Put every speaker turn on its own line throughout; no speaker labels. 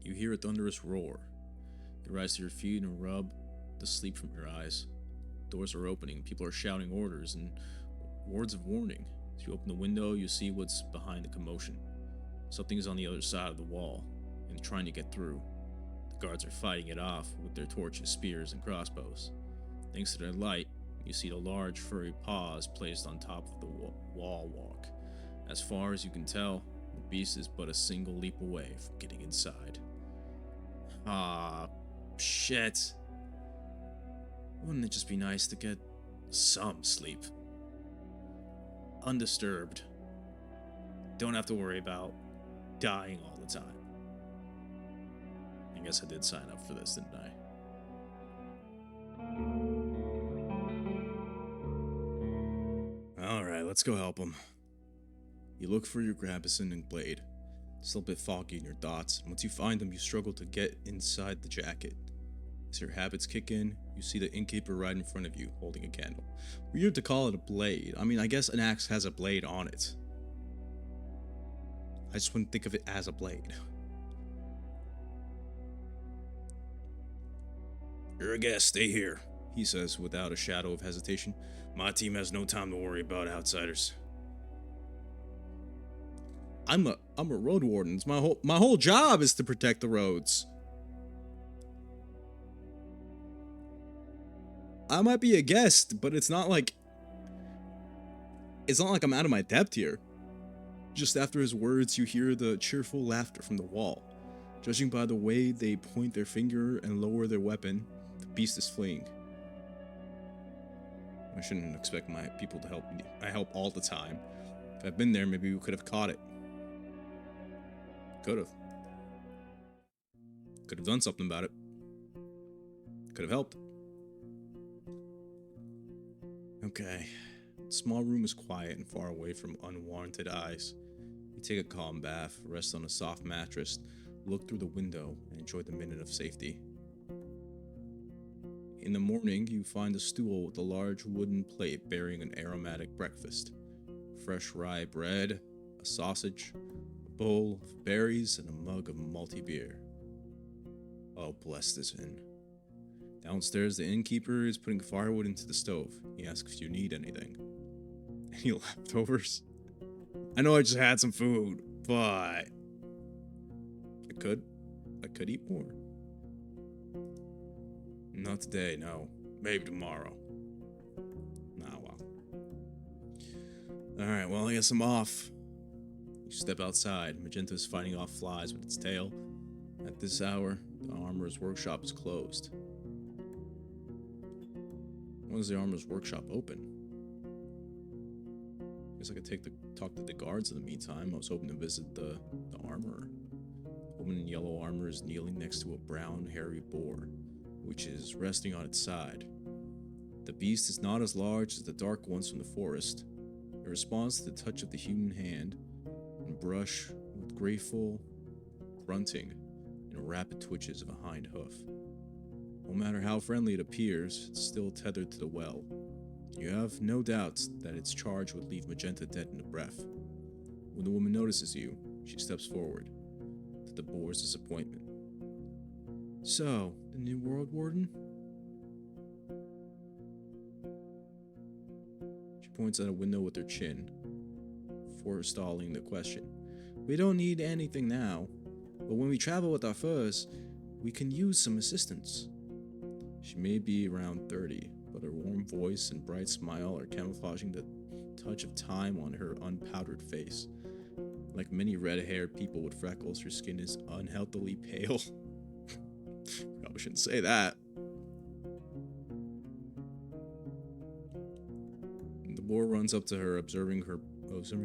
You hear a thunderous roar. You rise to your feet and rub the sleep from your eyes. Doors are opening, people are shouting orders and words of warning. As you open the window, you see what's behind the commotion. Something is on the other side of the wall and trying to get through. The guards are fighting it off with their torches, spears, and crossbows. Thanks to their light, you see the large furry paws placed on top of the wall walk. As far as you can tell, the beast is but a single leap away from getting inside. Ah, shit. Wouldn't it just be nice to get some sleep? Undisturbed. Don't have to worry about dying all the time. I guess I did sign up for this, didn't I? Alright, let's go help him. You look for your grabison and blade. Still a bit foggy in your thoughts, and once you find them, you struggle to get inside the jacket. As your habits kick in, you see the innkeeper right in front of you, holding a candle. Weird to call it a blade. I mean, I guess an axe has a blade on it. I just wouldn't think of it as a blade. You're a guest, stay here, he says without a shadow of hesitation. My team has no time to worry about outsiders. I'm a Roadwarden. It's my whole job is to protect the roads. I might be a guest, but it's not like I'm out of my depth here. Just after his words, you hear the cheerful laughter from the wall. Judging by the way they point their finger and lower their weapon, the beast is fleeing. I shouldn't expect my people to help me. I help all the time. If I'd been there, maybe we could have caught it. Could have done something about it. Could have helped. Okay. The small room is quiet and far away from unwarranted eyes. You take a calm bath, rest on a soft mattress, look through the window, and enjoy the minute of safety. In the morning, you find a stool with a large wooden plate bearing an aromatic breakfast. Fresh rye bread, a sausage, a bowl of berries, and a mug of malty beer. Oh, bless this inn. Downstairs, the innkeeper is putting firewood into the stove. He asks if you need anything. Any leftovers? I know I just had some food, but I could eat more. Not today, no. Maybe tomorrow. Nah, well. Alright, well, I guess I'm off. You step outside. Magenta is fighting off flies with its tail. At this hour, the armorer's workshop is closed. When is the armorer's workshop open? Guess I could talk to the guards in the meantime. I was hoping to visit the armorer. A woman in yellow armor is kneeling next to a brown, hairy boar, which is resting on its side. The beast is not as large as the dark ones from the forest. It responds to the touch of the human hand and brush with grateful grunting and rapid twitches of a hind hoof. No matter how friendly it appears, it's still tethered to the well. You have no doubts that its charge would leave Magenta dead in a breath. When the woman notices you, she steps forward, to the boar's disappointment. So, the new Roadwarden? She points at a window with her chin, forestalling the question. We don't need anything now, but when we travel with our furs, we can use some assistance. She may be around 30, but her warm voice and bright smile are camouflaging the touch of time on her unpowdered face. Like many red-haired people with freckles, her skin is unhealthily pale. Probably shouldn't say that. The boar runs up to her, observing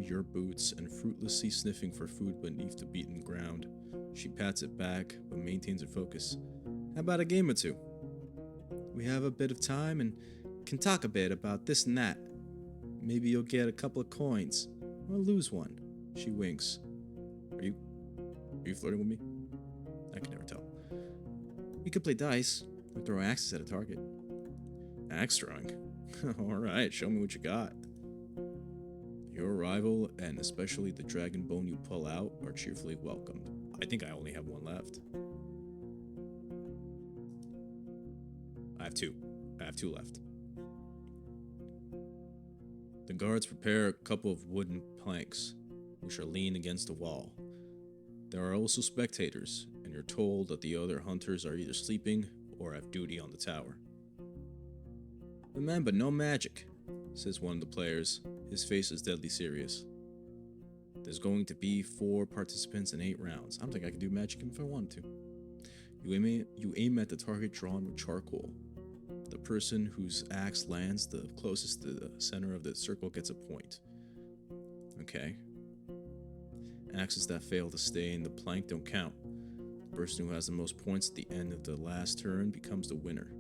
your boots and fruitlessly sniffing for food beneath the beaten ground. She pats it back, but maintains her focus. How about a game or two? We have a bit of time and can talk a bit about this and that. Maybe you'll get a couple of coins, or lose one. She winks. Are you flirting with me? I can never tell. We could play dice, or throw axes at a target. Axe throwing? Alright, show me what you got. Your arrival, and especially the dragon bone you pull out, are cheerfully welcomed. I think I only have one left. have two. I have two left. The guards prepare a couple of wooden planks, which are leaned against the wall. There are also spectators, and you're told that the other hunters are either sleeping or have duty on the tower. Remember, no magic, says one of the players. His face is deadly serious. There's going to be 4 participants in 8 rounds. I don't think I could do magic if I wanted to. You aim at the target drawn with charcoal. The person whose axe lands the closest to the center of the circle gets a point. Okay. Axes that fail to stay in the plank don't count. The person who has the most points at the end of the last turn becomes the winner.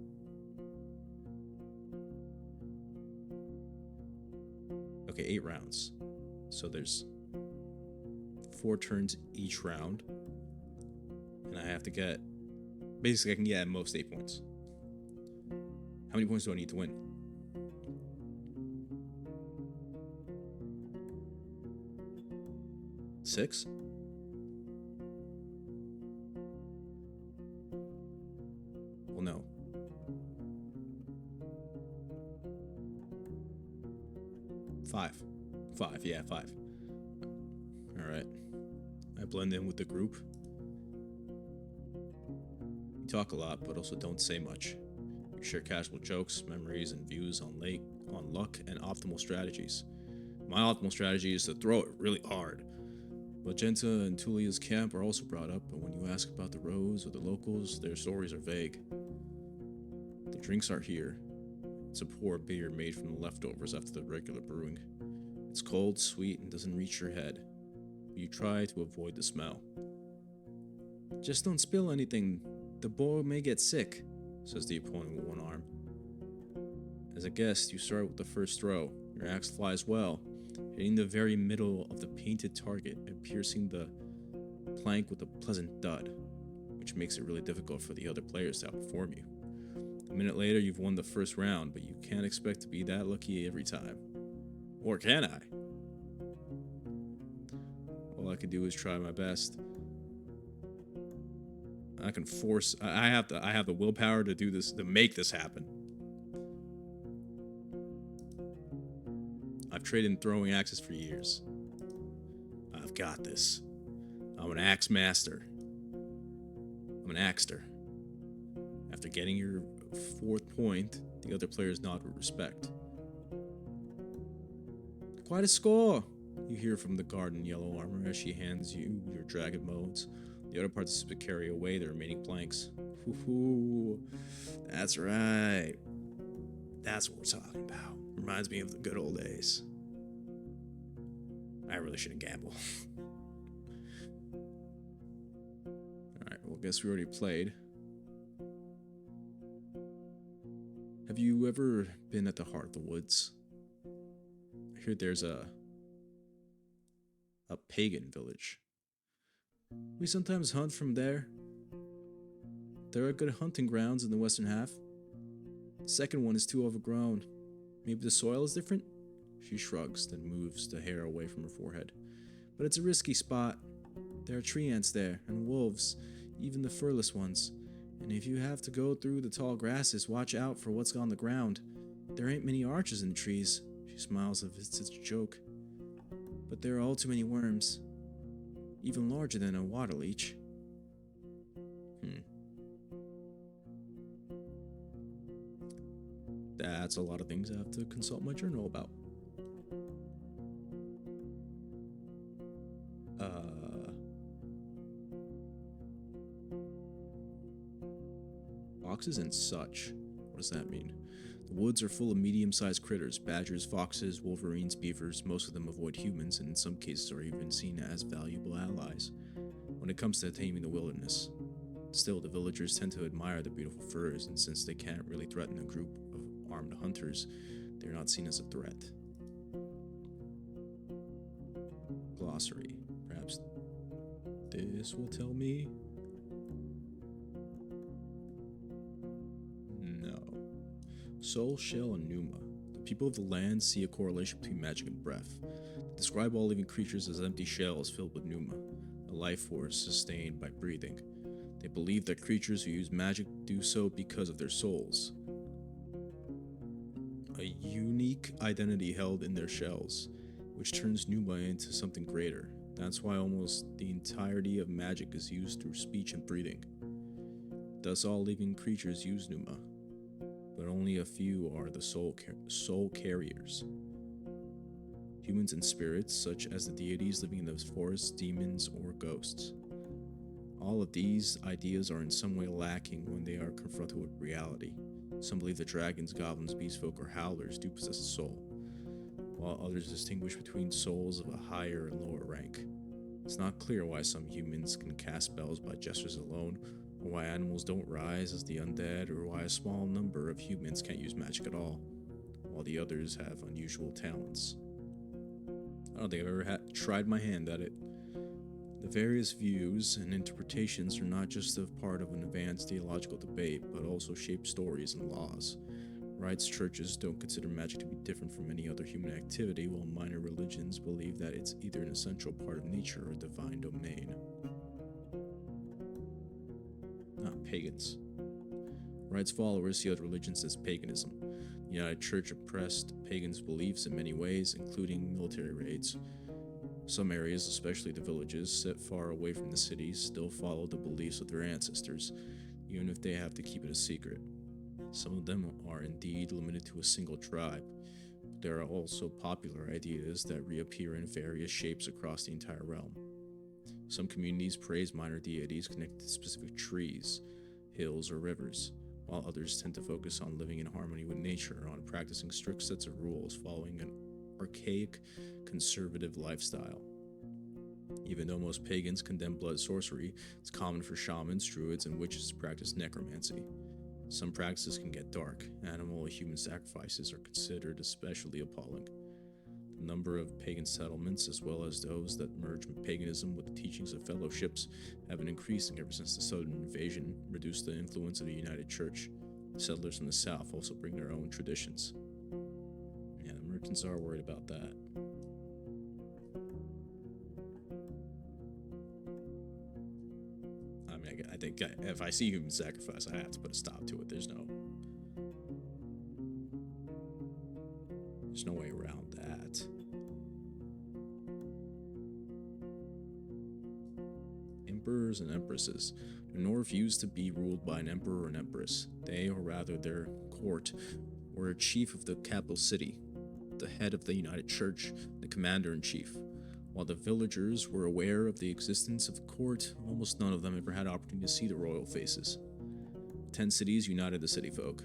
Okay, 8 rounds. So there's 4 turns each round. And I have to get... Basically, I can get at most 8 points. How many points do I need to win? Six? Well, no. 5. 5, yeah, 5. Alright. I blend in with the group. You talk a lot, but also don't say much. You share casual jokes, memories, and views on luck and optimal strategies. My optimal strategy is to throw it really hard. Magenta and Tulia's camp are also brought up, but when you ask about the roads or the locals, their stories are vague. The drinks are here. It's a poor beer made from the leftovers after the regular brewing. It's cold, sweet, and doesn't reach your head. But you try to avoid the smell. Just don't spill anything. The boy may get sick, says the opponent with one arm. As a guest, you start with the first throw. Your axe flies well, hitting the very middle of the painted target and piercing the plank with a pleasant thud, which makes it really difficult for the other players to outperform you. A minute later, you've won the first round, but you can't expect to be that lucky every time. Or can I? All I can do is try my best. I can force... I have the willpower to do this, to make this happen. I've traded in throwing axes for years. I've got this. I'm an axe master. I'm an axter. After getting your 4th point, the other players nod with respect. Quite a score, you hear from the guard in yellow armor as she hands you your dragon modes. The other participants carry away the remaining planks. Hoo-hoo. That's right. That's what we're talking about. Reminds me of the good old days. I really shouldn't gamble. Alright, well, I guess we already played. Have you ever been at the heart of the woods? I hear there's a pagan village. We sometimes hunt from there. There are good hunting grounds in the western half. The second one is too overgrown. Maybe the soil is different? She shrugs, then moves the hair away from her forehead. But it's a risky spot. There are tree ants there, and wolves, even the furless ones. And if you have to go through the tall grasses, watch out for what's on the ground. There ain't many arches in the trees. She smiles as if it's a joke. But there are all too many worms. Even larger than a water leech. That's a lot of things I have to consult my journal about. Foxes and such. What does that mean? The woods are full of medium-sized critters, badgers, foxes, wolverines, beavers. Most of them avoid humans and in some cases are even seen as valuable allies when it comes to taming the wilderness. Still, the villagers tend to admire the beautiful furs, and since they can't really threaten a group of armed hunters, they're not seen as a threat. Glossary. Perhaps this will tell me? No. Soul, shell, and pneuma. The people of the land see a correlation between magic and breath. They describe all living creatures as empty shells filled with pneuma, a life force sustained by breathing. They believe that creatures who use magic do so because of their souls. a unique identity held in their shells, which turns Numa into something greater. That's why almost the entirety of magic is used through speech and breathing. Thus, all living creatures use Numa, but only a few are the soul carriers. Humans and spirits, such as the deities living in the forest, demons, or ghosts. All of these ideas are in some way lacking when they are confronted with reality. Some believe that dragons, goblins, beastfolk, or howlers do possess a soul, while others distinguish between souls of a higher and lower rank. It's not clear why some humans can cast spells by gestures alone, or why animals don't rise as the undead, or why a small number of humans can't use magic at all, while the others have unusual talents. I don't think I've ever tried my hand at it. The various views and interpretations are not just a part of an advanced theological debate, but also shape stories and laws. Rites churches don't consider magic to be different from any other human activity, while minor religions believe that it's either an essential part of nature or a divine domain. Pagans. Rites followers see other religions as paganism. The United Church oppressed pagans' beliefs in many ways, including military raids. Some areas, especially the villages set far away from the cities, still follow the beliefs of their ancestors, even if they have to keep it a secret. Some of them are indeed limited to a single tribe, but there are also popular ideas that reappear in various shapes across the entire realm. Some communities praise minor deities connected to specific trees, hills, or rivers, while others tend to focus on living in harmony with nature, on practicing strict sets of rules, following an archaic, conservative lifestyle. Even though most pagans condemn blood sorcery, it's common for shamans, druids, and witches to practice necromancy. Some practices can get dark. Animal or human sacrifices are considered especially appalling. The number of pagan settlements, as well as those that merge paganism with the teachings of fellowships, have been increasing ever since the Southern invasion reduced the influence of the United Church. Settlers from the South also bring their own traditions. Yeah, the merchants are worried about that. I mean, I think if I see human sacrifice, I have to put a stop to it. There's no way around that. Emperors and empresses. The North used to be ruled by an emperor or an empress. They, or rather their court, were a chief of the capital city, the head of the United Church, the commander-in-chief. While the villagers were aware of the existence of the court, almost none of them ever had opportunity to see the royal faces. 10 cities united the city folk,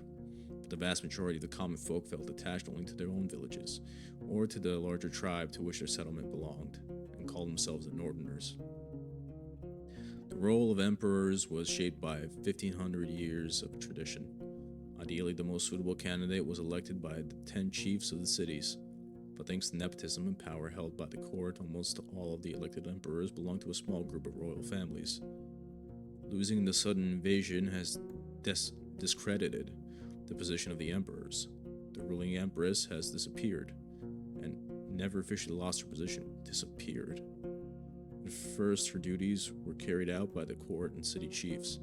but the vast majority of the common folk felt attached only to their own villages, or to the larger tribe to which their settlement belonged, and called themselves the Northerners. The role of emperors was shaped by 1,500 years of tradition. Ideally, the most suitable candidate was elected by the 10 chiefs of the cities, but thanks to nepotism and power held by the court, almost all of the elected emperors belonged to a small group of royal families. Losing the sudden invasion has discredited the position of the emperors. The ruling empress has disappeared, and never officially lost her position. Disappeared. At first, her duties were carried out by the court and city chiefs,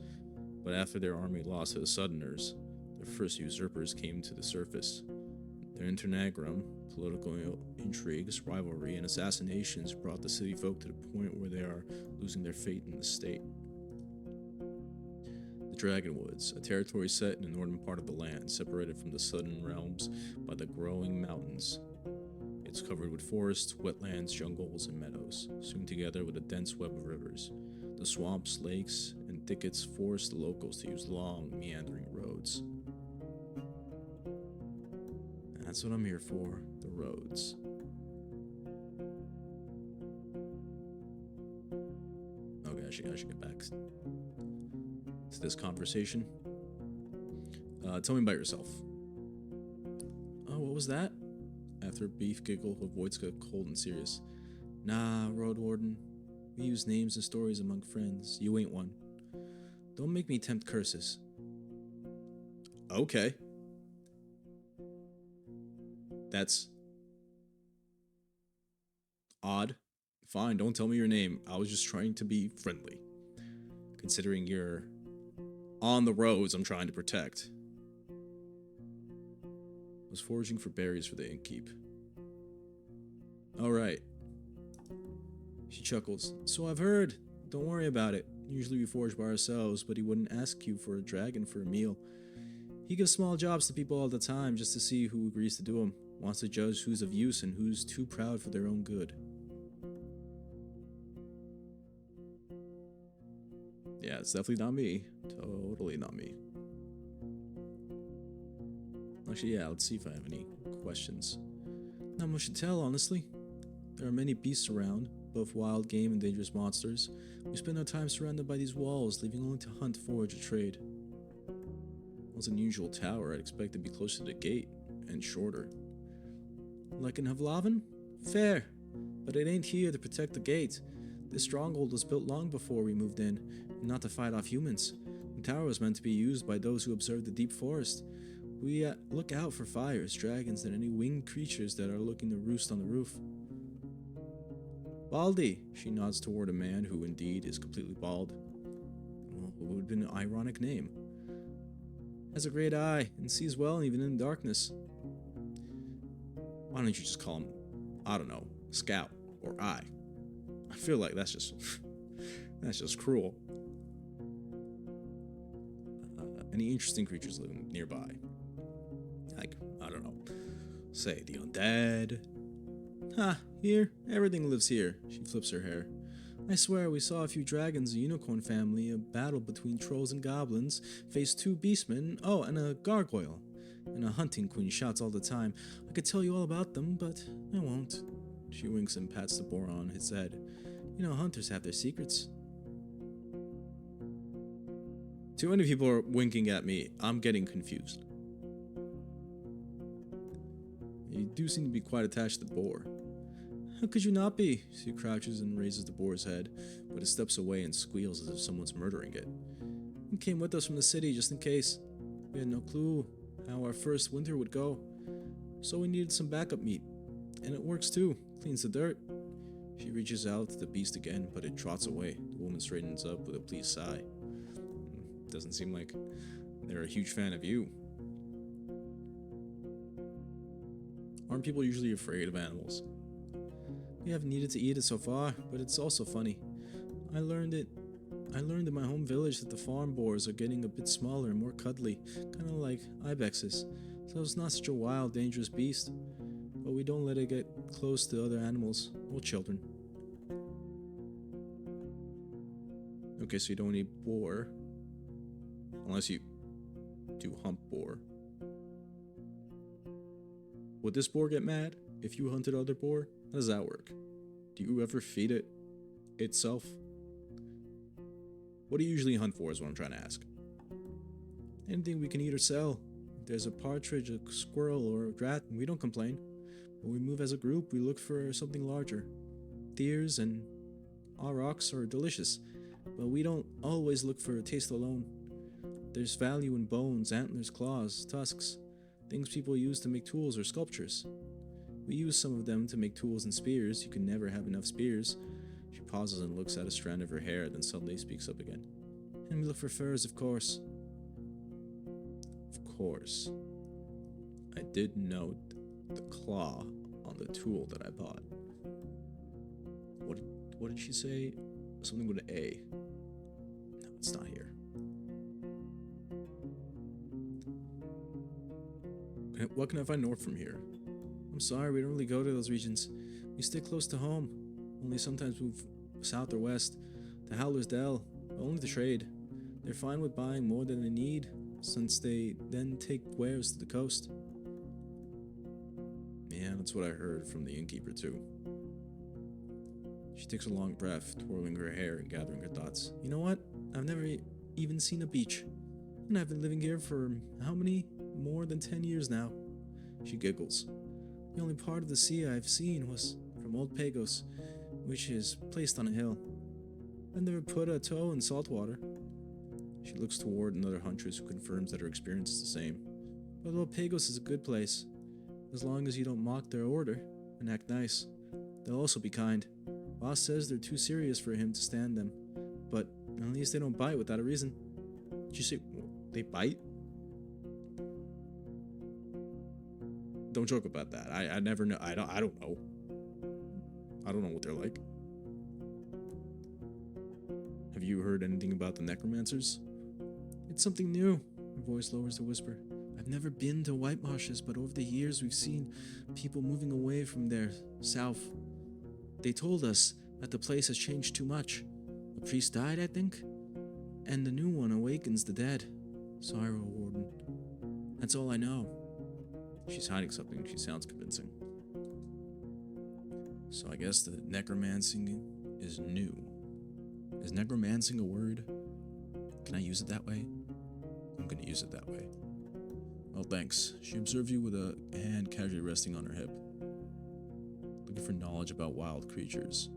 but after their army lost to the Southerners, the first usurpers came to the surface. Their interregnum, political intrigues, rivalry, and assassinations brought the city folk to the point where they are losing their faith in the state. The Dragonwoods, a territory set in the northern part of the land, separated from the southern realms by the growing mountains. It's covered with forests, wetlands, jungles, and meadows, soon together with a dense web of rivers. The swamps, lakes, and thickets force the locals to use long, meandering roads. That's what I'm here for, the roads. Okay, I should get back to this conversation. Tell me about yourself. Oh, what was that? After a brief giggle, her voice got cold and serious. Nah, Roadwarden. We use names and stories among friends. You ain't one. Don't make me tempt curses. Okay. That's odd. Fine, don't tell me your name. I was just trying to be friendly. Considering you're on the roads I'm trying to protect. was foraging for berries for the innkeep. Alright. She chuckles. So I've heard. Don't worry about it. Usually we forage by ourselves, but he wouldn't ask you for a dragon for a meal. He gives small jobs to people all the time just to see who agrees to do them. Wants to judge who's of use and who's too proud for their own good. Yeah, it's definitely not me. Totally not me. Actually, yeah, let's see if I have any questions. Not much to tell, honestly. There are many beasts around, both wild game and dangerous monsters. We spend our time surrounded by these walls, leaving only to hunt, forage, or trade. Well, it's an unusual tower. I'd expect to be closer to the gate, and shorter. Like in Havlaven? Fair, but it ain't here to protect the gate. This stronghold was built long before we moved in, and not to fight off humans. The tower was meant to be used by those who observe the deep forest. We look out for fires, dragons, and any winged creatures that are looking to roost on the roof. Baldy, she nods toward a man who indeed is completely bald. Well, what would have been an ironic name? Has a great eye and sees well even in darkness. Why don't you just call him, I don't know, Scout or Eye? I feel like that's just that's just cruel. Any interesting creatures living nearby? Like, I don't know, say the undead. Ha, here, everything lives here. She flips her hair. I swear we saw a few dragons, a unicorn family, a battle between trolls and goblins, faced 2 beastmen, oh, and a gargoyle. And a hunting queen shouts all the time. I could tell you all about them, but I won't. She winks and pats the boar on his head. You know, hunters have their secrets. Too many people are winking at me. I'm getting confused. You do seem to be quite attached to the boar. How could you not be? She crouches and raises the boar's head, but it steps away and squeals as if someone's murdering it. You came with us from the city just in case. We had no clue how our first winter would go, so we needed some backup meat. And it works too, cleans the dirt. She reaches out to the beast again, but it trots away. The woman straightens up with a pleased sigh. Doesn't seem like they're a huge fan of you. Aren't people usually afraid of animals? We haven't needed to eat it so far, but it's also funny. I learned in my home village that the farm boars are getting a bit smaller and more cuddly, kind of like ibexes, so it's not such a wild, dangerous beast. But we don't let it get close to other animals or children. Okay, so you don't eat boar, unless you do hump boar. Would this boar get mad if you hunted other boar? How does that work? Do you ever feed it itself? What do you usually hunt for is what I'm trying to ask. Anything we can eat or sell. If there's a partridge, a squirrel, or a rat, we don't complain. When we move as a group, we look for something larger. Deers and aurochs are delicious, but we don't always look for taste alone. There's value in bones, antlers, claws, tusks, things people use to make tools or sculptures. We use some of them to make tools and spears. You can never have enough spears. She pauses and looks at a strand of her hair, then suddenly speaks up again. And we look for furs, of course. Of course. I did note the claw on the tool that I bought. What did she say? Something with an A. No, it's not here. What can I find north from here? I'm sorry, we don't really go to those regions. We stay close to home. Only sometimes move south or west, to Howler's Dell, but only to trade. They're fine with buying more than they need, since they then take wares to the coast. Yeah, that's what I heard from the innkeeper too. She takes a long breath, twirling her hair and gathering her thoughts. You know what? I've never even seen a beach. And I've been living here for how many? More than 10 years now. She giggles. The only part of the sea I've seen was from Old Pagos, which is placed on a hill. I've never put a toe in salt water. She looks toward another huntress who confirms that her experience is the same. But Old Pagos is a good place. As long as you don't mock their order and act nice. They'll also be kind. Boss says they're too serious for him to stand them. But at least they don't bite without a reason. Did you say they bite? Don't joke about that. I never know. I don't know. I don't know what they're like. Have you heard anything about the necromancers? It's something new. Her voice lowers to whisper. I've never been to White Marshes, but over the years we've seen people moving away from there, south. They told us that the place has changed too much. A priest died, I think, and the new one awakens the dead. Sorry, Roadwarden. That's all I know. She's hiding something. She sounds convincing. So I guess the necromancing is new. Is necromancing a word? Can I use it that way? I'm gonna use it that way. Well, thanks. She observed you with a hand casually resting on her hip. Looking for knowledge about wild creatures.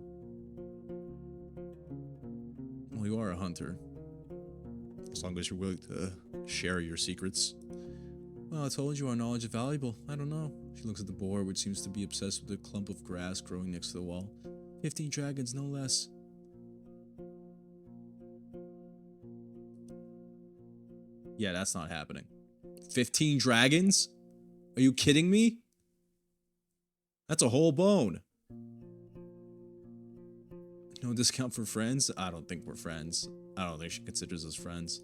Well, you are a hunter. As long as you're willing to share your secrets. Well, I told you our knowledge is valuable. I don't know. She looks at the boar, which seems to be obsessed with a clump of grass growing next to the wall. 15 dragons, no less. Yeah, that's not happening. 15 dragons? Are you kidding me? That's a whole bone. No discount for friends? I don't think we're friends. I don't think she considers us friends.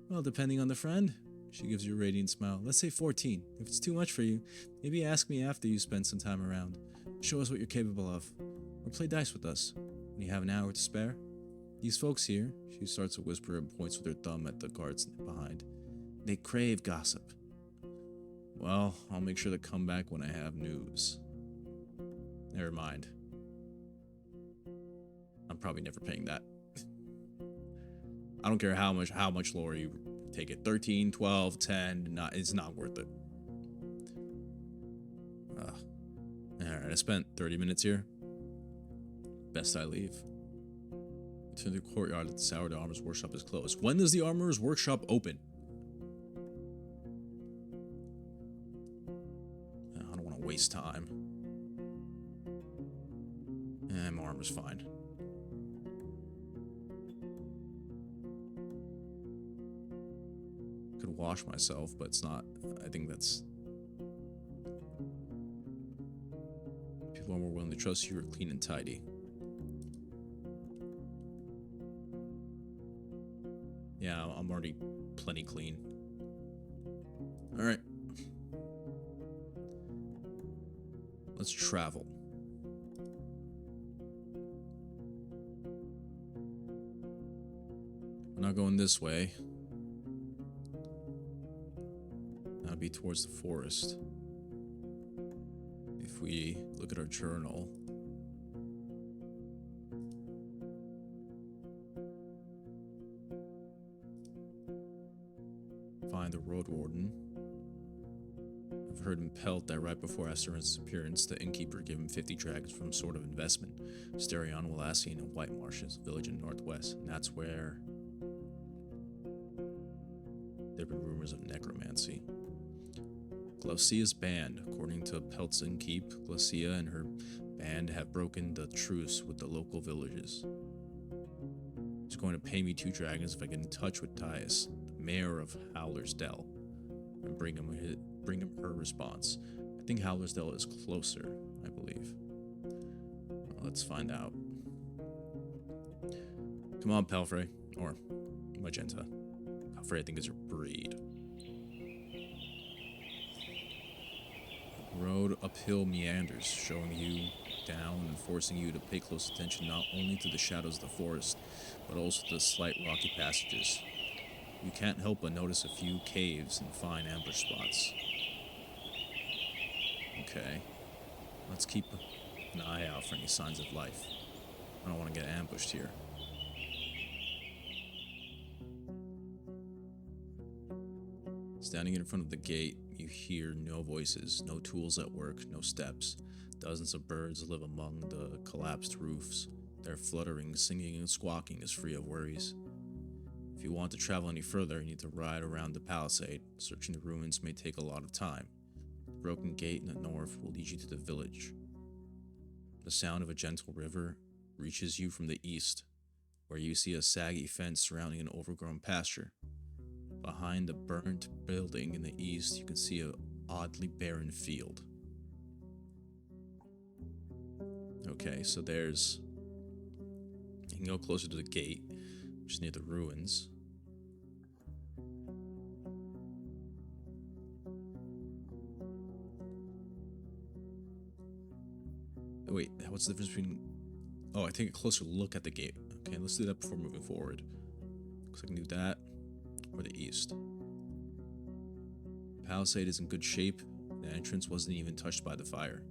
Well, depending on the friend. She gives you a radiant smile. Let's say 14. If it's too much for you, maybe ask me after you spend some time around. Show us what you're capable of. Or play dice with us. When you have an hour to spare. These folks here, she starts to whisper and points with her thumb at the guards behind. They crave gossip. Well, I'll make sure to come back when I have news. Never mind. I'm probably never paying that. I don't care how much lower you take it. 13, 12, 10, it's not worth it. Alright, I spent 30 minutes here. Best I leave. To the courtyard at the Sour the Armorer's Workshop is closed. When does the Armorer's Workshop open? I don't want to waste time. My armor's fine. Could wash myself, but it's not. I think that's. People are more willing to trust you are clean and tidy. Yeah, I'm already plenty clean. Alright. Let's travel. We're not going this way. That'll be towards the forest. If we look at our journal. Find the Roadwarden. I've heard him pelt that right before Asterin's appearance, the innkeeper gave him 50 dragons from some sort of investment. Sterion Walassian in White Marshes, a village in the northwest. And that's where there have been rumors of necromancy. Glaucia's band. According to Pelt's innkeep, Glaucia and her band have broken the truce with the local villages. He's going to pay me 2 dragons if I get in touch with Tyus, the mayor of Howler's Dell, and bring him her response. I think Howler's Dell is closer, I believe. Well, let's find out. Come on, Pelfrey. Or Magenta. Pelfrey, I think, is your breed. The road uphill meanders, showing you down and forcing you to pay close attention not only to the shadows of the forest, but also to the slight rocky passages. You can't help but notice a few caves and fine ambush spots. Okay, let's keep an eye out for any signs of life. I don't want to get ambushed here. Standing in front of the gate, you hear no voices, no tools at work, no steps. Dozens of birds live among the collapsed roofs. Their fluttering, singing, and squawking is free of worries. If you want to travel any further, you need to ride around the palisade. Searching the ruins may take a lot of time. The broken gate in the north will lead you to the village. The sound of a gentle river reaches you from the east, where you see a saggy fence surrounding an overgrown pasture. Behind the burnt building in the east, you can see a oddly barren field. Okay, so there's... You can go closer to the gate, which is near the ruins. Oh, wait, what's the difference between... Oh, I take a closer look at the gate. Okay, let's do that before moving forward. Looks like I can do that, or the east. The palisade is in good shape. The entrance wasn't even touched by the fire.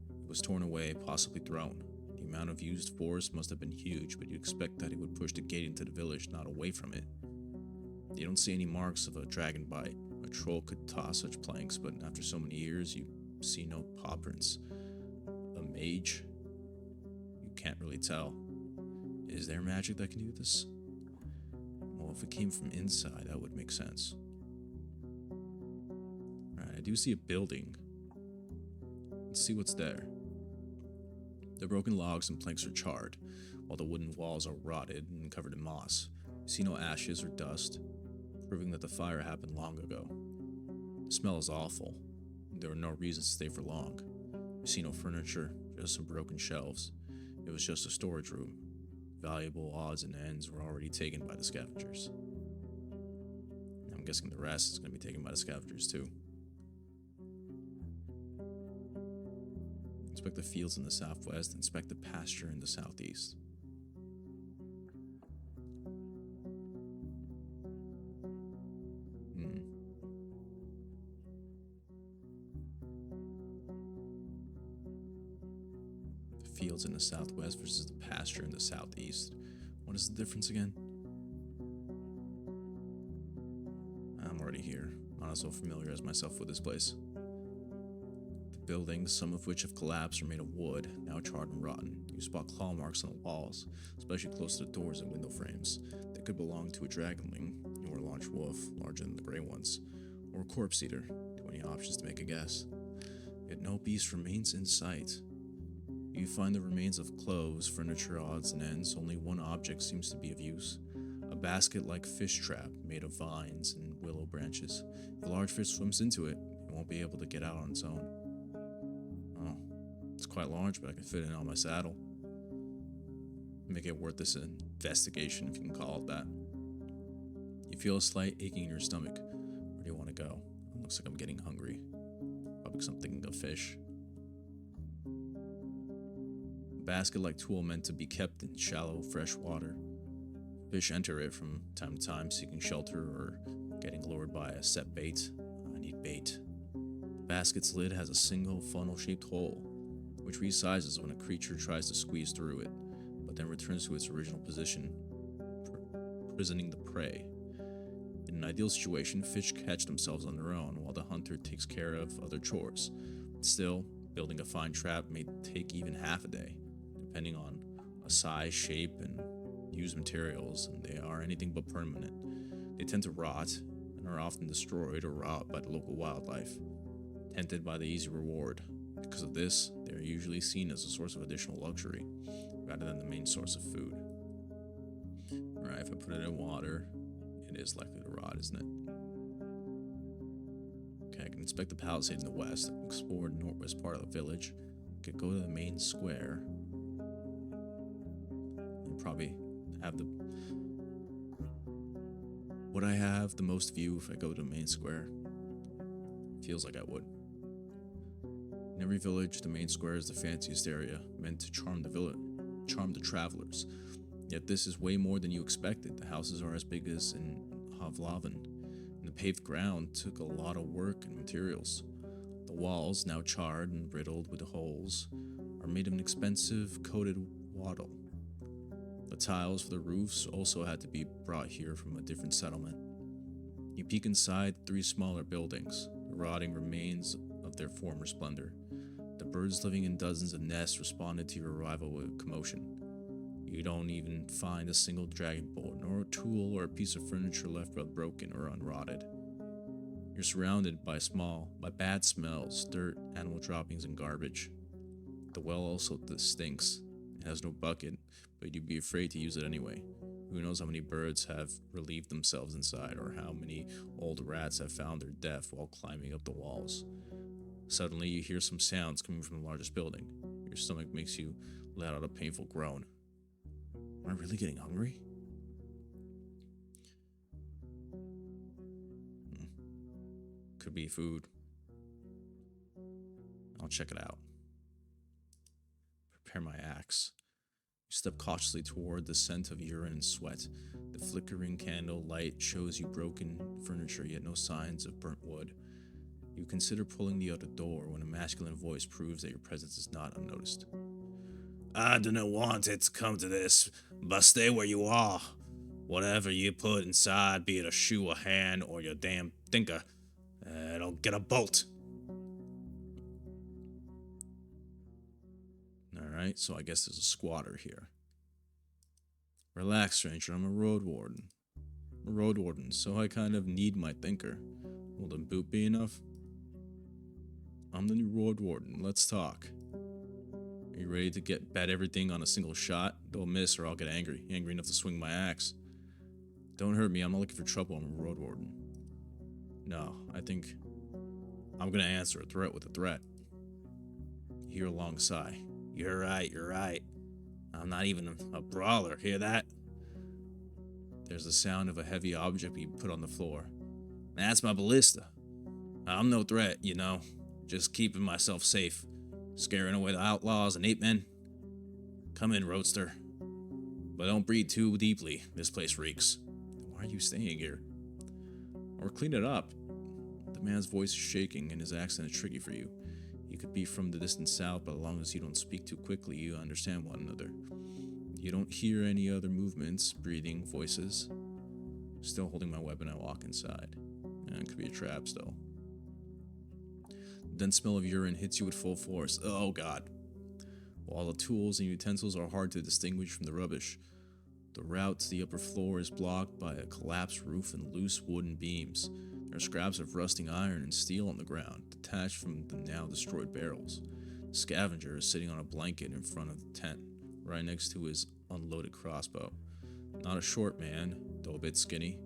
It was torn away, possibly thrown. The amount of used force must have been huge, but you'd expect that it would push the gate into the village, not away from it. You don't see any marks of a dragon bite. A troll could toss such planks, but after so many years, you see no paw prints. A mage? You can't really tell. Is there magic that can do this? Well, if it came from inside, that would make sense. Alright, I do see a building. Let's see what's there. The broken logs and planks are charred, while the wooden walls are rotted and covered in moss. You see no ashes or dust, proving that the fire happened long ago. The smell is awful. There were no reasons to stay for long. You see no furniture, just some broken shelves. It was just a storage room. Valuable odds and ends were already taken by the scavengers. I'm guessing the rest is going to be taken by the scavengers too. Inspect the fields in the southwest, inspect the pasture in the southeast. The fields in the southwest versus the pasture in the southeast. What is the difference again? I'm already here. Not as so familiar as myself with this place. Buildings, some of which have collapsed, are made of wood, now charred and rotten. You spot claw marks on the walls, especially close to the doors and window frames. They could belong to a dragonling, or a large wolf, larger than the gray ones, or a corpse eater. Too many options to make a guess. Yet no beast remains in sight. You find the remains of clothes, furniture, odds and ends. Only one object seems to be of use. A basket-like fish trap made of vines and willow branches. If a large fish swims into it, it won't be able to get out on its own. It's quite large, but I can fit it on my saddle. Make it worth this investigation, if you can call it that. You feel a slight aching in your stomach. Where do you want to go? It looks like I'm getting hungry. Probably something of fish. A basket-like tool meant to be kept in shallow, fresh water. Fish enter it from time to time, seeking shelter or getting lured by a set bait. I need bait. The basket's lid has a single funnel-shaped hole, which resizes when a creature tries to squeeze through it, but then returns to its original position, prisoning the prey. In an ideal situation, fish catch themselves on their own, while the hunter takes care of other chores. Still, building a fine trap may take even half a day, depending on a size, shape, and used materials, and they are anything but permanent. They tend to rot, and are often destroyed or robbed by the local wildlife, tempted by the easy reward. Because of this, they are usually seen as a source of additional luxury, rather than the main source of food. Alright, if I put it in water, it is likely to rot, isn't it? Okay, I can inspect the palisade in the west, I can explore the northwest part of the village, I could go to the main square, and probably have the... Would I have the most view if I go to the main square? Feels like I would. In every village, the main square is the fanciest area, meant to charm the travelers. Yet this is way more than you expected. The houses are as big as in Havlaven, and the paved ground took a lot of work and materials. The walls, now charred and riddled with holes, are made of an expensive coated wattle. The tiles for the roofs also had to be brought here from a different settlement. You peek inside 3 smaller buildings, the rotting remains of their former splendor. The birds living in dozens of nests responded to your arrival with commotion. You don't even find a single dragon bolt, nor a tool or a piece of furniture left broken or unrotted. You're surrounded by bad smells, dirt, animal droppings, and garbage. The well also stinks. It has no bucket, but you'd be afraid to use it anyway. Who knows how many birds have relieved themselves inside, or how many old rats have found their death while climbing up the walls. Suddenly, you hear some sounds coming from the largest building. Your stomach makes you let out a painful groan. Am I really getting hungry? Could be food. I'll check it out. Prepare my axe. You step cautiously toward the scent of urine and sweat. The flickering candle light shows you broken furniture, yet no signs of burnt wood. You consider pulling the other door when a masculine voice proves that your presence is not unnoticed. I do not want it to come to this, but stay where you are. Whatever you put inside, be it a shoe, a hand, or your damn thinker, it'll get a bolt. Alright, so I guess there's a squatter here. Relax, stranger, I'm a Roadwarden. So I kind of need my thinker. Will the boot be enough? I'm the new Roadwarden, let's talk. Are you ready to bet everything on a single shot? Don't miss or I'll get angry enough to swing my axe. Don't hurt me, I'm not looking for trouble, I'm a Roadwarden. No, I think I'm gonna answer a threat with a threat. You hear a long sigh. You're right. I'm not even a brawler, hear that? There's the sound of a heavy object being put on the floor. That's my ballista. I'm no threat, you know. Just keeping myself safe. Scaring away the outlaws and ape men. Come in, Roadster. But don't breathe too deeply, this place reeks. Why are you staying here? Or clean it up. The man's voice is shaking and his accent is tricky for you. You could be from the distant south, but as long as you don't speak too quickly, you understand one another. You don't hear any other movements, breathing, voices. Still holding my weapon, I walk inside. It could be a trap still. The dense smell of urine hits you with full force. Oh god. While the tools and utensils are hard to distinguish from the rubbish, the route to the upper floor is blocked by a collapsed roof and loose wooden beams. There are scraps of rusting iron and steel on the ground, detached from the now destroyed barrels. The scavenger is sitting on a blanket in front of the tent, right next to his unloaded crossbow. Not a short man, though a bit skinny.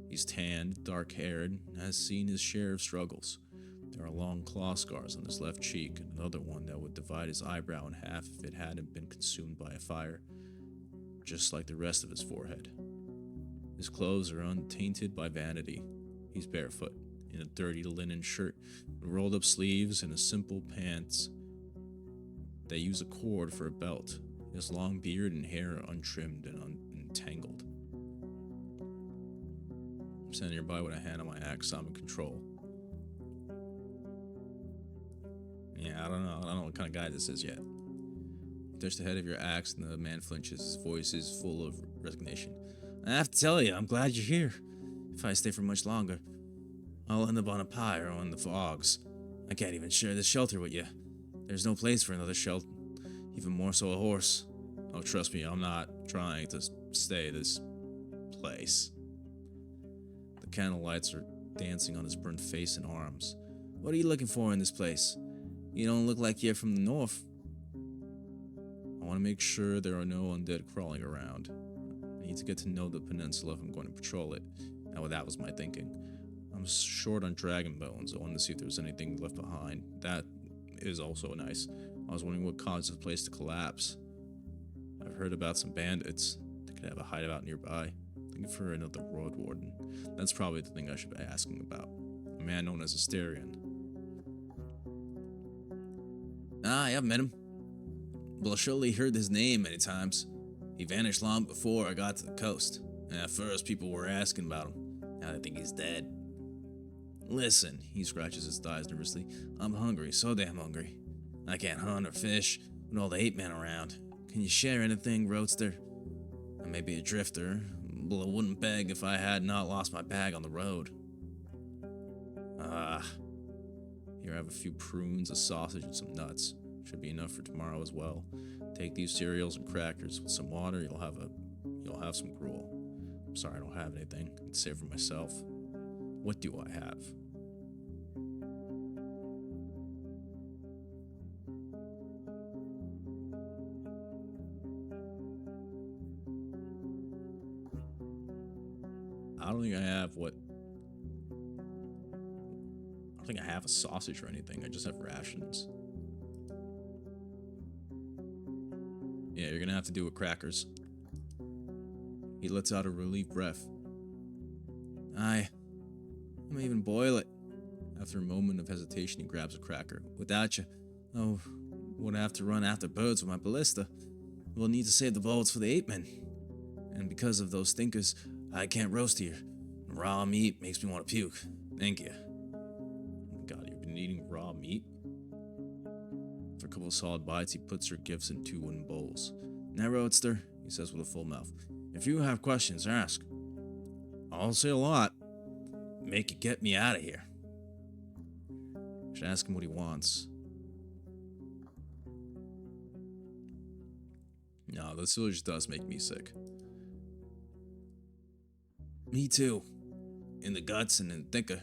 He's tanned, dark-haired, and has seen his share of struggles. There are long claw scars on his left cheek, and another one that would divide his eyebrow in half if it hadn't been consumed by a fire, just like the rest of his forehead. His clothes are untainted by vanity. He's barefoot, in a dirty linen shirt, with rolled up sleeves and a simple pants that use a cord for a belt. His long beard and hair are untrimmed and untangled. I'm standing nearby with a hand on my axe, so I'm in control. Yeah, I don't know what kind of guy this is yet. You touch the head of your axe and the man flinches. His voice is full of resignation. I have to tell you, I'm glad you're here. If I stay for much longer, I'll end up on a pyre or in the fogs. I can't even share this shelter with you. There's no place for another shelter, even more so a horse. Oh, trust me, I'm not trying to stay this place. The candle lights are dancing on his burnt face and arms. What are you looking for in this place? You don't look like you're from the north. I want to make sure there are no undead crawling around. I need to get to know the peninsula if I'm going to patrol it. Now, that was my thinking. I'm short on dragon bones. I wanted to see if there was anything left behind. That is also nice. I was wondering what caused the place to collapse. I've heard about some bandits. They could have a hideout nearby. Looking for another Roadwarden. That's probably the thing I should be asking about. A man known as Asterion. I've met him. Well, I surely heard his name many times. He vanished long before I got to the coast. And at first, people were asking about him. Now they think he's dead. Listen, he scratches his thighs nervously. I'm hungry, so damn hungry. I can't hunt or fish with all the ape men around. Can you share anything, Roadster? I may be a drifter, but I wouldn't beg if I had not lost my bag on the road. Here I have a few prunes, a sausage, and some nuts. Should be enough for tomorrow as well. Take these cereals and crackers with some water. You'll have some gruel. I'm sorry I don't have anything. I can save for myself. What do I have? I don't think I have what. I don't think I have a sausage or anything. I just have rations. Yeah, you're gonna have to do with crackers. He lets out a relieved breath. I may even boil it. After a moment of hesitation, he grabs a cracker. Without you, oh, would have to run after birds with my ballista. We'll need to save the bullets for the 8 men. And because of those stinkers, I can't roast here. Raw meat makes me want to puke. Thank you. Oh my god, you've been eating raw meat? After a couple of solid bites, he puts her gifts in 2 wooden bowls. Now, Roadster, he says with a full mouth, if you have questions, ask. I'll say a lot. Make you get me out of here. I should ask him what he wants. No, this village does make me sick. Me too. In the guts and in the thicker.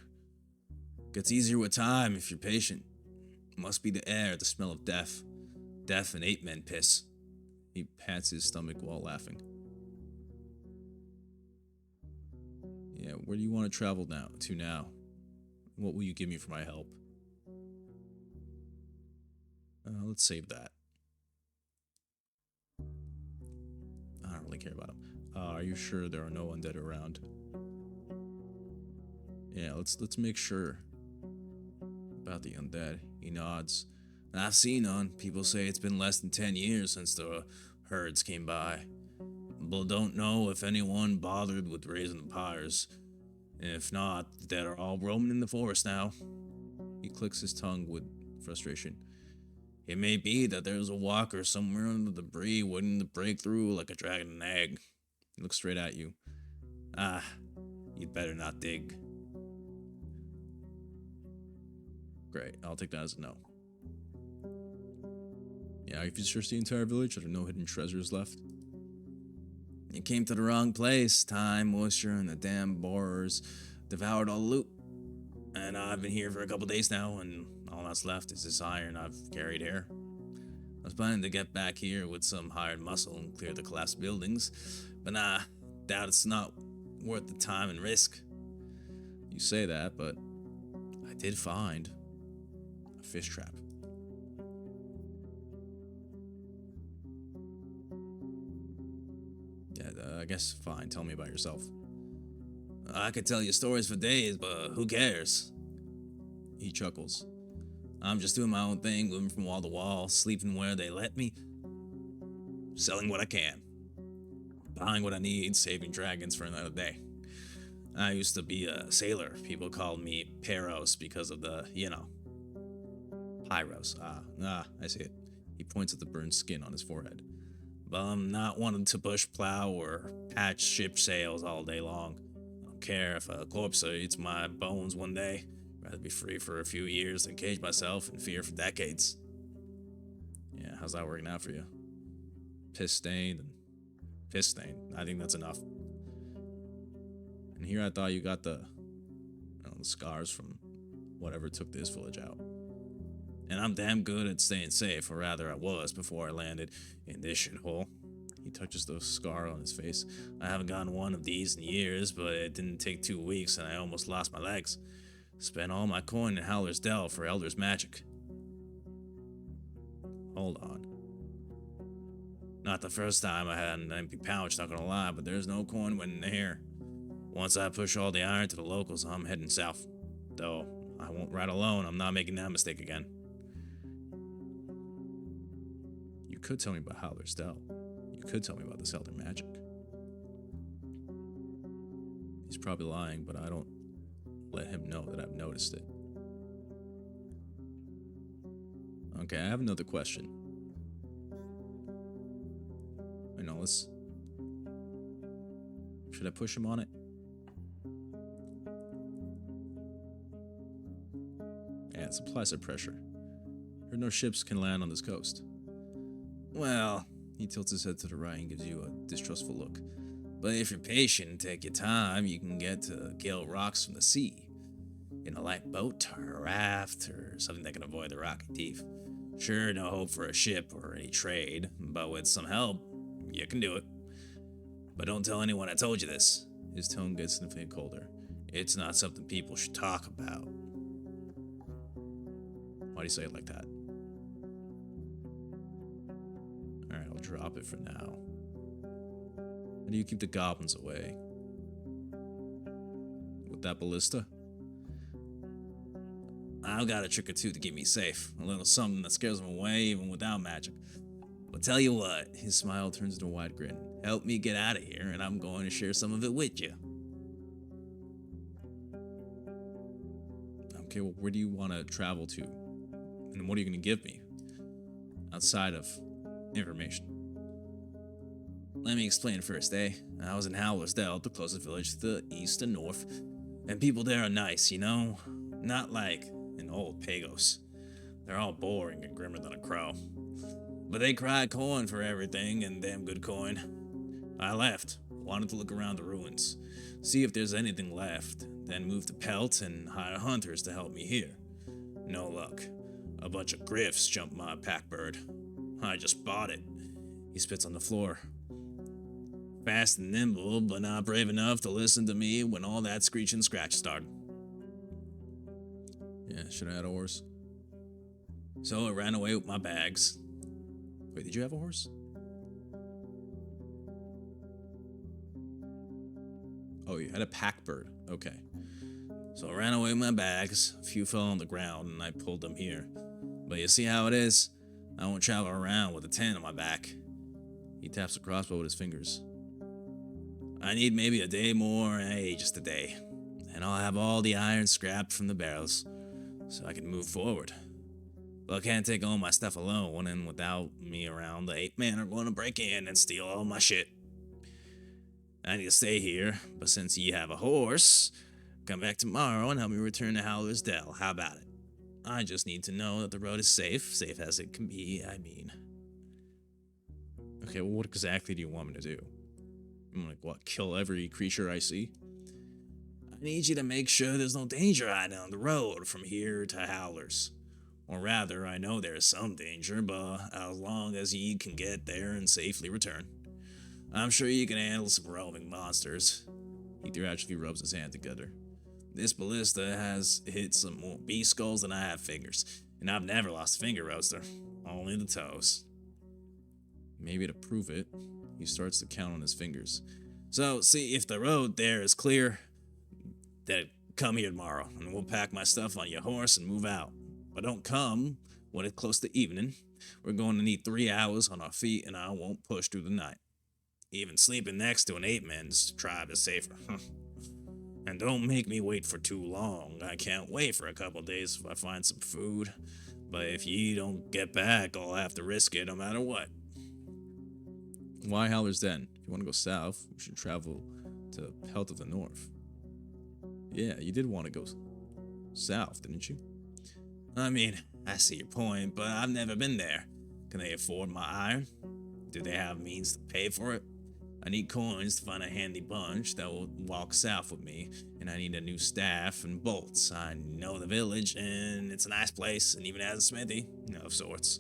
Gets easier with time if you're patient. Must be the air, the smell of death. Death and 8 men piss. He pats his stomach while laughing. Yeah, where do you want to travel now? What will you give me for my help? Let's save that. I don't really care about him. Are you sure there are no undead around? Yeah, let's make sure about the undead. He nods. I've seen none. People say it's been less than 10 years since the herds came by. But don't know if anyone bothered with raising the pyres. If not, the dead are all roaming in the forest now. He clicks his tongue with frustration. It may be that there's a walker somewhere in the debris waiting to break through like a dragon and egg. He looks straight at you. You'd better not dig. Great, I'll take that as a no. Yeah, if you search the entire village, there are no hidden treasures left. You came to the wrong place. Time, moisture, and the damn borers devoured all the loot. And I've been here for a couple days now, and all that's left is this iron I've carried here. I was planning to get back here with some hired muscle and clear the collapsed buildings, but doubt it's not worth the time and risk. You say that, but I did find a fish trap. Yeah, I guess fine. Tell me about yourself. I could tell you stories for days, but who cares? He chuckles. I'm just doing my own thing, moving from wall to wall, sleeping where they let me, selling what I can, buying what I need, saving dragons for another day. I used to be a sailor. People called me Peros because of the, Pyros. I see it. He points at the burned skin on his forehead. But I'm not wanting to bush plow or patch ship sails all day long. I don't care if a corpse eats my bones one day. I'd rather be free for a few years than cage myself in fear for decades. Yeah, how's that working out for you? Piss stained. I think that's enough. And here I thought you got the scars from whatever took this village out. And I'm damn good at staying safe, or rather I was before I landed in this shithole. He touches the scar on his face. I haven't gotten one of these in years, but it didn't take 2 weeks and I almost lost my legs. Spent all my coin in Howler's Dell for Elder's magic. Hold on. Not the first time I had an empty pouch, not gonna lie, but there's no coin went in here. Once I push all the iron to the locals, I'm heading south. Though, I won't ride alone, I'm not making that mistake again. You could tell me about Howler's Dell. You could tell me about this Elder magic. He's probably lying, but I don't let him know that I've noticed it. Okay, I have another question. Should I push him on it? Yeah, it applies some pressure. Heard no ships can land on this coast. Well, he tilts his head to the right and gives you a distrustful look. But if you're patient and take your time, you can get to Gale Rocks from the sea. In a light boat, or a raft, or something that can avoid the rocky deep. Sure, no hope for a ship or any trade, but with some help, you can do it. But don't tell anyone I told you this. His tone gets infinitely colder. It's not something people should talk about. Why do you say it like that? Alright, I'll drop it for now. How do you keep the goblins away? With that ballista? I've got a trick or two to keep me safe. A little something that scares them away even without magic. But tell you what, his smile turns into a wide grin. Help me get out of here and I'm going to share some of it with you. Okay, well, where do you want to travel to? And what are you going to give me? Outside of information. Let me explain first, eh? I was in Howler's Dell, the closest village to the east and north. And people there are nice, you know? Not like in old Pagos. They're all boring and grimmer than a crow. But they cry coin for everything, and damn good coin. I left, wanted to look around the ruins, see if there's anything left, then move to Pelt and hire hunters to help me here. No luck. A bunch of griffs jumped my pack bird. I just bought it. He spits on the floor. Fast and nimble, but not brave enough to listen to me when all that screech and scratch started. Yeah, should have had a horse. So I ran away with my bags. Wait, did you have a horse? Oh, you had a pack bird. Okay. So I ran away with my bags. A few fell on the ground, and I pulled them here. But you see how it is? I won't travel around with a 10 on my back. He taps the crossbow with his fingers. I need maybe a day more, hey, just a day. And I'll have all the iron scrapped from the barrels, so I can move forward. But I can't take all my stuff alone, and without me around, the 8 men are going to break in and steal all my shit. I need to stay here, but since you have a horse, come back tomorrow and help me return to Howler's Dell. How about it? I just need to know that the road is safe as it can be, I mean. Okay, well, what exactly do you want me to do? I'm like, what, kill every creature I see? I need you to make sure there's no danger out on the road from here to Howler's. Or rather, I know there's some danger, but as long as you can get there and safely return. I'm sure you can handle some roving monsters. He gradually rubs his hand together. This ballista has hit some more beast skulls than I have fingers, and I've never lost a finger, Roaster. Only the toes. Maybe to prove it, he starts to count on his fingers. So, see, if the road there is clear, then come here tomorrow, and we'll pack my stuff on your horse and move out. But don't come when it's close to evening. We're going to need 3 hours on our feet, and I won't push through the night. Even sleeping next to an 8-man's tribe is safer. And don't make me wait for too long. I can't wait for a couple days if I find some food. But if you don't get back, I'll have to risk it no matter what. Why Howler's Den? If you want to go south, we should travel to Pelt of the North. Yeah, you did want to go south, didn't you? I mean, I see your point, but I've never been there. Can they afford my iron? Do they have means to pay for it? I need coins to find a handy bunch that will walk south with me, and I need a new staff and bolts. I know the village, and it's a nice place, and even has a smithy, of sorts.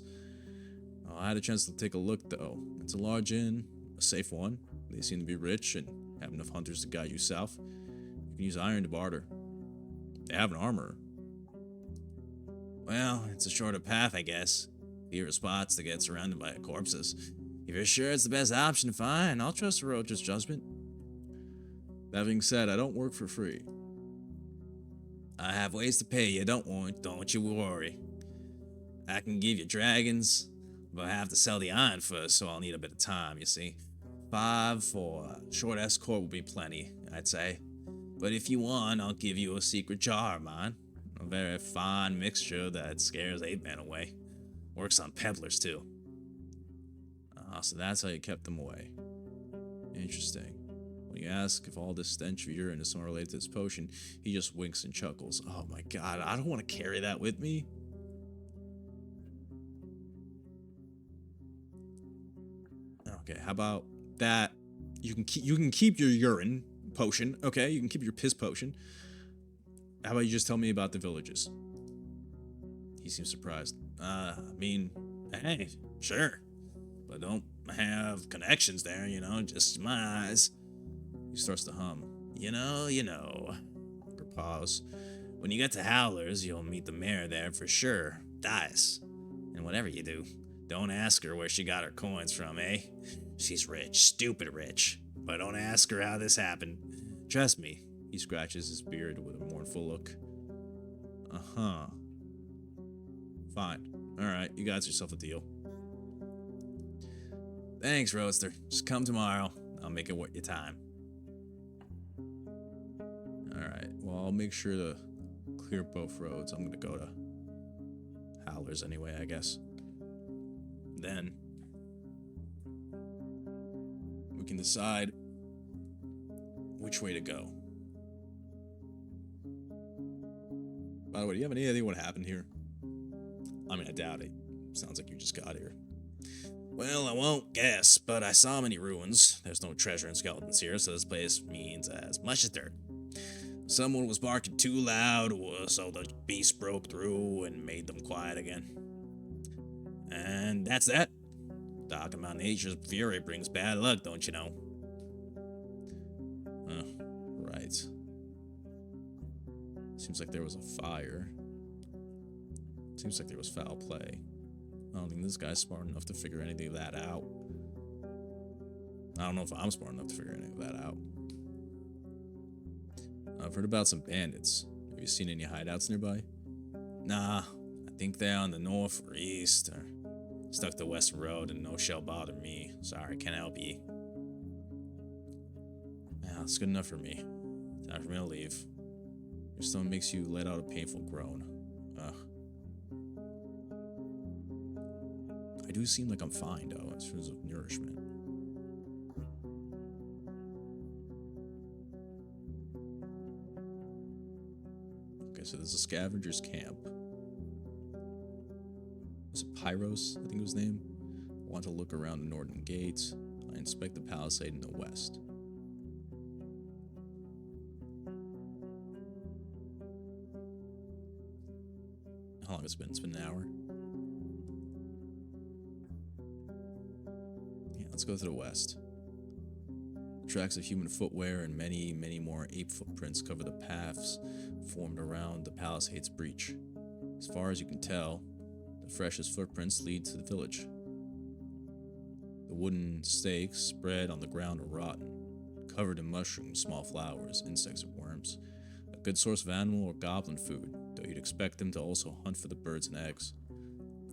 I had a chance to take a look, though. It's a large inn, a safe one. They seem to be rich and have enough hunters to guide you south. You can use iron to barter. They have an armorer. Well, it's a shorter path, I guess. Fewer spots to get surrounded by corpses. If you're sure it's the best option, fine. I'll trust the road's judgment. That being said, I don't work for free. I have ways to pay you, don't you worry. I can give you dragons, but I have to sell the iron first, so I'll need a bit of time, you see. 5 for a short escort will be plenty, I'd say. But if you want, I'll give you a secret jar of mine. A very fine mixture that scares 8-men away. Works on peddlers, too. So that's how you kept them away. Interesting. When you ask if all this stench of urine is somewhat related to this potion, he just winks and chuckles. Oh my god, I don't want to carry that with me. Okay, how about that? You can keep your urine potion, okay? You can keep your piss potion. How about you just tell me about the villages? He seems surprised. I mean, hey, sure. But don't have connections there, just my eyes. He starts to hum.
You know. Her pause. When you get to Howler's, you'll meet the mayor there for sure. Dice. And whatever you do, don't ask her where she got her coins from, eh? She's rich, stupid rich. But don't ask her how this happened. Trust me.
He scratches his beard with a mournful look. Uh-huh. Fine. Alright, you got yourself a deal.
Thanks, Roadster. Just come tomorrow. I'll make it worth your time.
Alright, well, I'll make sure to clear both roads. I'm gonna go to Howler's anyway, I guess. Then we can decide which way to go. By the way, do you have any idea what happened here? I mean, I doubt it. Sounds like you just got here.
Well, I won't guess, but I saw many ruins. There's no treasure and skeletons here, so this place means as much as dirt. Someone was barking too loud, so the beast broke through and made them quiet again. And that's that. Talking about nature's fury brings bad luck, don't you know?
Right. Seems like there was a fire. Seems like there was foul play. I don't think this guy's smart enough to figure anything of that out. I don't know if I'm smart enough to figure anything of that out. I've heard about some bandits. Have you seen any hideouts nearby?
Nah, I think they're on the north or east, or stuck to Western Road, and no shell bother me. Sorry, can't help you.
Yeah, that's good enough for me. Time for me to leave. Your stomach makes you let out a painful groan. Ugh. I do seem like I'm fine, though, in terms of nourishment. Okay, so there's a scavenger's camp. Was it Pyros, I think it was his name? I want to look around the northern gates. I inspect the palisade in the west. How long has it been? It's been an hour? Yeah, let's go to the west. Tracks of human footwear and many, many more ape footprints cover the paths formed around the palisade's breach. As far as you can tell, the freshest footprints lead to the village. The wooden stakes spread on the ground are rotten, covered in mushrooms, small flowers, insects, and worms. A good source of animal or goblin food, though you'd expect them to also hunt for the birds and eggs.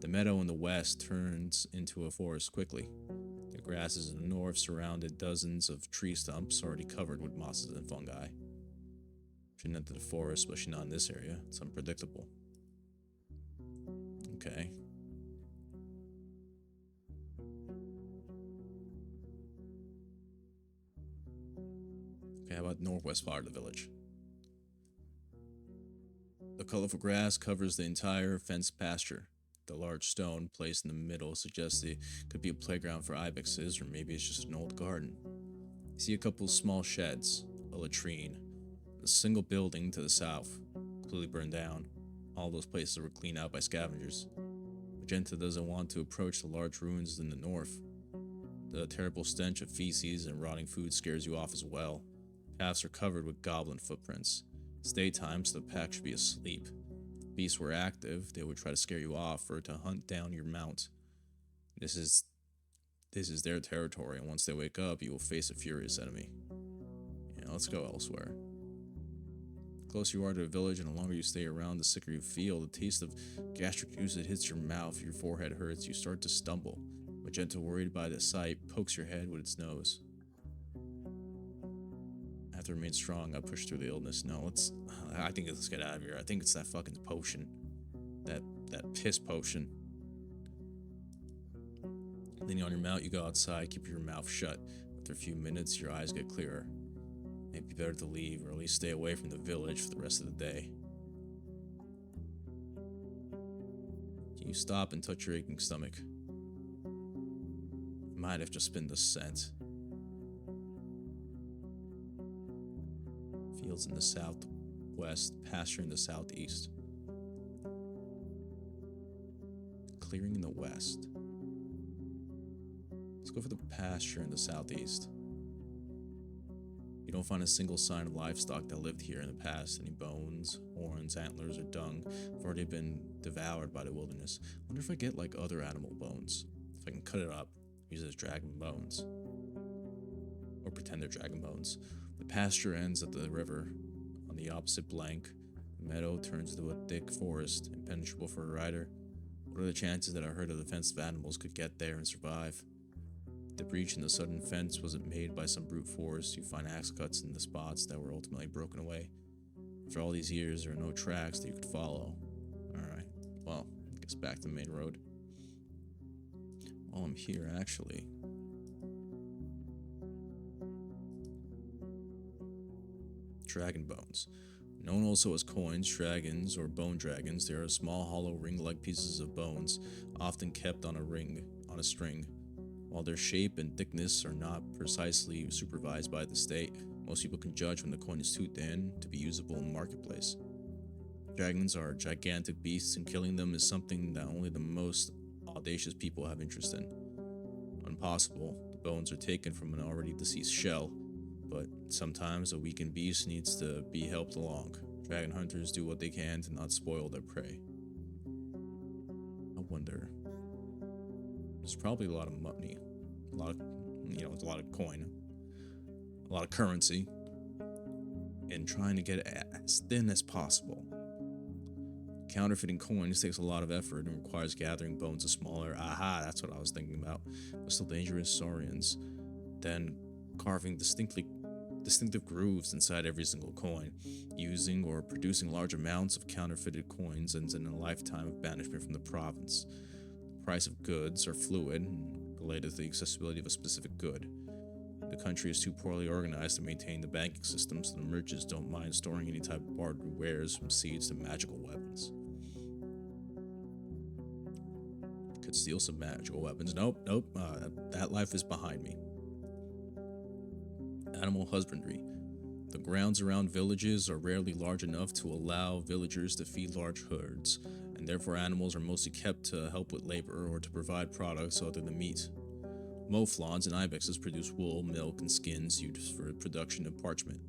The meadow in the west turns into a forest quickly. The grasses in the north surrounded dozens of tree stumps already covered with mosses and fungi. Shouldn't enter the forest, especially not in this area. It's unpredictable. Okay. Okay, how about the northwest part of the village? The colorful grass covers the entire fenced pasture. The large stone placed in the middle suggests it could be a playground for ibexes, or maybe it's just an old garden. You see a couple small sheds, a latrine, a single building to the south, completely burned down. All those places were cleaned out by scavengers. Magenta doesn't want to approach the large ruins in the north. The terrible stench of feces and rotting food scares you off as well. Paths are covered with goblin footprints. It's daytime, so the pack should be asleep. If beasts were active, they would try to scare you off or to hunt down your mount. This is their territory, and once they wake up, you will face a furious enemy. Yeah, let's go elsewhere. The closer you are to the village and the longer you stay around, the sicker you feel. The taste of gastric juice that hits your mouth, your forehead hurts, you start to stumble. Magenta, worried by the sight, pokes your head with its nose. I have to remain strong. I push through the illness. No, I think let's get out of here. I think it's that fucking potion. That piss potion. Leaning on your mount, you go outside, keep your mouth shut. After a few minutes, your eyes get clearer. Maybe better to leave, or at least stay away from the village for the rest of the day. You stop and touch your aching stomach. It might have just been the scent. Fields in the southwest, pasture in the southeast. Clearing in the west. Let's go for the pasture in the southeast. You don't find a single sign of livestock that lived here in the past. Any bones, horns, antlers, or dung have already been devoured by the wilderness. I wonder if I get like other animal bones. If I can cut it up, use it as dragon bones. Or pretend they're dragon bones. The pasture ends at the river. On the opposite bank, the meadow turns into a thick forest, impenetrable for a rider. What are the chances that a herd of defensive animals could get there and survive? The breach in the sudden fence wasn't made by some brute force. You find axe cuts in the spots that were ultimately broken away. After all these years, there are no tracks that you could follow. Alright, well, I guess back to the main road. While I'm here, actually. Dragon bones. Known also as coins, dragons, or bone dragons, they are small, hollow, ring-like pieces of bones, often kept on a string. While their shape and thickness are not precisely supervised by the state, most people can judge when the coin is too thin to be usable in the marketplace. Dragons are gigantic beasts, and killing them is something that only the most audacious people have interest in. When possible, the bones are taken from an already deceased shell, but sometimes a weakened beast needs to be helped along. Dragon hunters do what they can to not spoil their prey. I wonder. There's probably a lot of money, a lot of coin, a lot of currency, and trying to get it as thin as possible. Counterfeiting coins takes a lot of effort and requires gathering bones of smaller, that's what I was thinking about, but still dangerous saurians, then carving distinctive grooves inside every single coin. Using or producing large amounts of counterfeited coins ends in a lifetime of banishment from the province. The price of goods are fluid and related to the accessibility of a specific good. The country is too poorly organized to maintain the banking system, so the merchants don't mind storing any type of bartered wares from seeds to magical weapons. Could steal some magical weapons. Nope. That life is behind me. Animal husbandry. The grounds around villages are rarely large enough to allow villagers to feed large herds, and therefore animals are mostly kept to help with labor or to provide products other than meat. Mouflons and ibexes produce wool, milk, and skins used for production of parchment.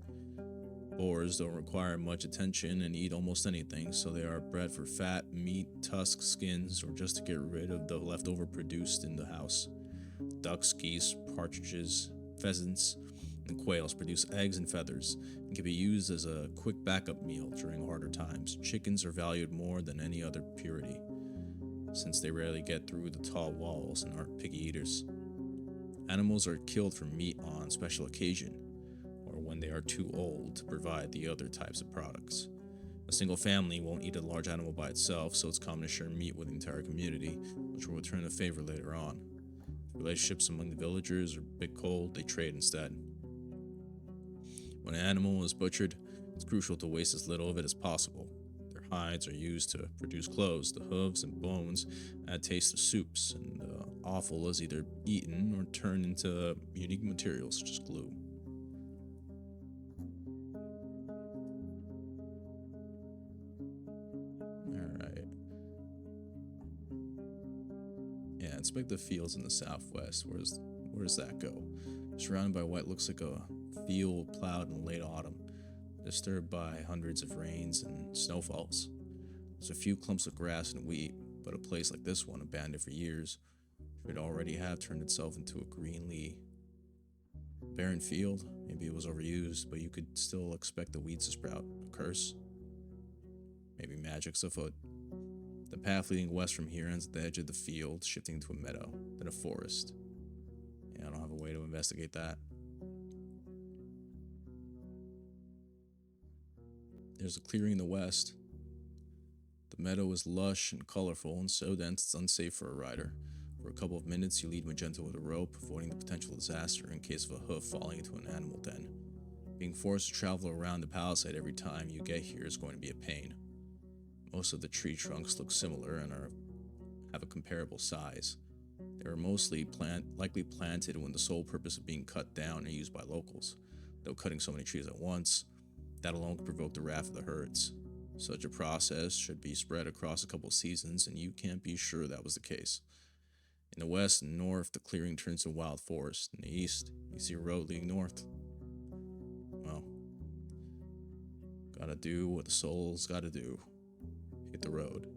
Boars don't require much attention and eat almost anything, so they are bred for fat, meat, tusks, skins, or just to get rid of the leftover produced in the house. Ducks, geese, partridges, pheasants, and quails produce eggs and feathers and can be used as a quick backup meal during harder times. Chickens are valued more than any other purity, since they rarely get through the tall walls and aren't picky eaters. Animals are killed for meat on special occasion, or when they are too old to provide the other types of products. A single family won't eat a large animal by itself, so it's common to share meat with the entire community, which will return a favor later on. Relationships among the villagers are a bit cold, they trade instead. When an animal is butchered, it's crucial to waste as little of it as possible. Their hides are used to produce clothes. The hooves and bones add taste to soups, and the offal is either eaten or turned into unique materials such as glue. Alright. Yeah, inspect the fields in the southwest. Where does that go? Surrounded by what looks like a field plowed in late autumn, disturbed by hundreds of rains and snowfalls. There's a few clumps of grass and wheat, but a place like this one, abandoned for years, should already have turned itself into a greenly barren field. Maybe it was overused, but you could still expect the weeds to sprout. A curse? Maybe magic's afoot. The path leading west from here ends at the edge of the field, shifting to a meadow, then a forest. Yeah, I don't have a way to investigate that. There's a clearing in the west. The meadow is lush and colorful and so dense it's unsafe for a rider. For a couple of minutes, you lead Magenta with a rope, avoiding the potential disaster in case of a hoof falling into an animal den. Being forced to travel around the palisade every time you get here is going to be a pain. Most of the tree trunks look similar and have a comparable size. They were mostly likely planted when the sole purpose of being cut down and used by locals. Though cutting so many trees at once, that alone could provoke the wrath of the herds. Such a process should be spread across a couple seasons, and you can't be sure that was the case. In the west and north, the clearing turns to wild forest. In the east, you see a road leading north. Gotta do what the soul's gotta do. Hit the road.